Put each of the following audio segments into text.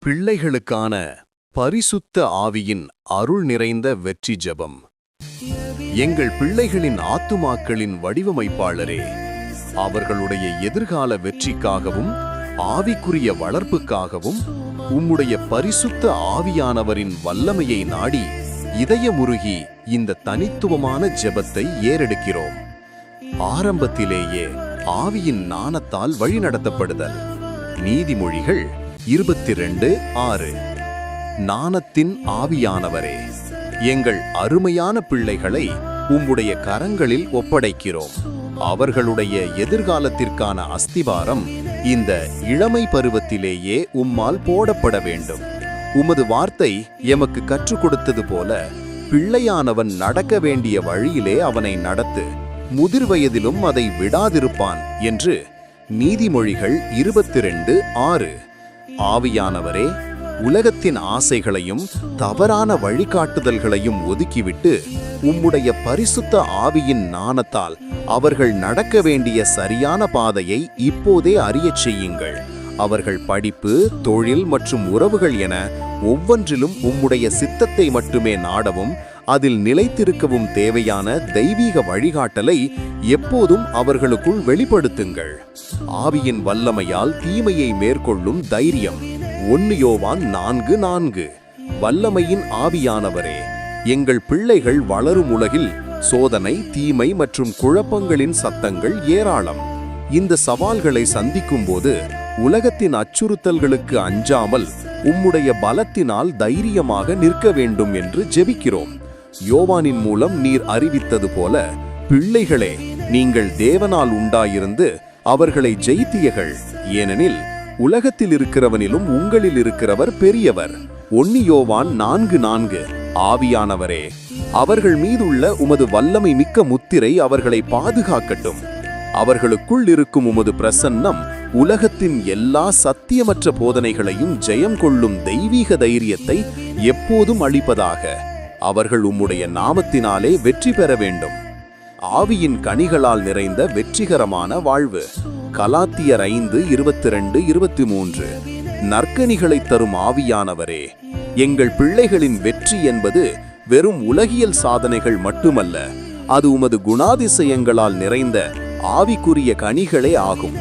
பிள்ளைகளுக்கான பரிசுத்த ஆவியின் அருள் நிறைந்த வெற்றி ஜெபம். எங்கள் பிள்ளைகளின் ஆத்துமாக்களின் வடிவமைப்பாளரே, அவர்களுடைய எதிர்கால வெற்றிக்காகவும் ஆவிக்குரிய வளர்ப்புக்காகவும் உம்முடைய பரிசுத்த ஆவியானவரின் வல்லமையை நாடி இதயமுருகி இந்த தனித்துவமான ஜெபத்தை ஏறெடுக்கிறோம். ஆரம்பத்திலேயே ஆவியின் ஞானத்தால் வழிநடத்தப்படுதல். நீதிமொழிகள் 22:6. ஞானத்தின் ஆவியானவரே, எங்கள் அருமையான பிள்ளைகளை உம்முடைய கரங்களில் ஒப்படைக்கிறோம். அவர்களுடைய எதிர்காலத்திற்கான அஸ்திவாரம் இந்த இளமை பருவத்திலேயே உம்மால் போடப்பட வேண்டும். உமது வார்த்தை எமக்கு கற்றுக் கொடுத்தது போல, பிள்ளையானவன் நடக்க வேண்டிய வழியிலே அவனை நடத்து, முதிர் வயதிலும் அதை விடாதிருப்பான் என்று நீதிமொழிகள் 22:6. ஆவியானவரே, உலகத்தின் ஆசைகளையும் தவறான வழிகாட்டுதல்களையும் ஒதுக்கிவிட்டு உம்முடைய பரிசுத்த ஆவியின் ஞானத்தால் அவர்கள் நடக்க வேண்டிய சரியான பாதையை இப்போதே அறியச் செய்யுங்கள். அவர்கள் படிப்பு, தொழில் மற்றும் உறவுகள் என ஒவ்வொன்றிலும் உம்முடைய சித்தத்தை மட்டுமே நாடவும் அதில் நிலைத்திருக்கவும் தேவையான தெய்வீக வழிகாட்டலை எப்போதும் அவர்களுக்குள் வெளிப்படுத்துங்கள். ஆவியின் வல்லமையால் தீமையை மேற்கொள்ளும் தைரியம். 1 யோவான் 4:4. வல்லமையின் ஆவியானவரே, எங்கள் பிள்ளைகள் வளரும் உலகில் சோதனை, தீமை மற்றும் குழப்பங்களின் சத்தங்கள் ஏராளம். இந்த சவால்களை சந்திக்கும் போது உலகத்தின் அச்சுறுத்தல்களுக்கு அஞ்சாமல் உம்முடைய பலத்தினால் தைரியமாக நிற்க வேண்டும் என்று ஜெபிக்கிறோம். யோவானின் மூலம் நீர் அறிவித்தது போல, பிள்ளைகளே, நீங்கள் தேவனால் உண்டாயிருந்து அவர்களை ஜெயித்தீர்கள். ஏனெனில் உலகத்தில் இருக்கிறவனிலும் உங்களில் இருக்கிறவர் பெரியவர். 1 யோவான் 4:4. ஆவியானவரே, அவர்கள் மீதுள்ள உமது வல்லமை மிக்க முத்திரை அவர்களை பாதுகாக்கட்டும். அவர்களுக்குள் இருக்கும் உமது பிரசன்னம் உலகத்தின் எல்லா சத்தியமற்ற போதனைகளையும் ஜெயம் கொள்ளும் தெய்வீக தைரியத்தை எப்போதும் அளிப்பதாக. அவர்கள் உம்முடைய நாமத்தினாலே வெற்றி பெற வேண்டும். ஆவியின் கனிகளால் நிறைந்த வெற்றிகரமான வாழ்வு. கலாத்தியர் 5:22-23. நற்கனிகளை தரும் ஆவியானவரே, எங்கள் பிள்ளைகளின் வெற்றி என்பது வெறும் உலகியல் சாதனைகள் மட்டுமல்ல, அது உமது குணாதிசயங்களால் நிறைந்த ஆவிக்குரிய கனிகளே ஆகும்.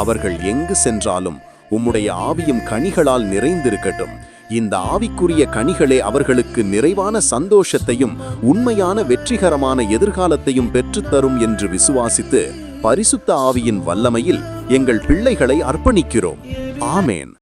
அவர்கள் எங்கு சென்றாலும் உம்முடைய ஆவியும் கனிகளால் நிறைந்திருக்கட்டும். இந்த ஆவிக்குரிய கனிகளே அவர்களுக்கு நிறைவான சந்தோஷத்தையும் உண்மையான வெற்றிகரமான எதிர்காலத்தையும் பெற்றுத்தரும் என்று விசுவாசித்து பரிசுத்த ஆவியின் வல்லமையில் எங்கள் பிள்ளைகளை அர்ப்பணிக்கிறோம். ஆமேன்.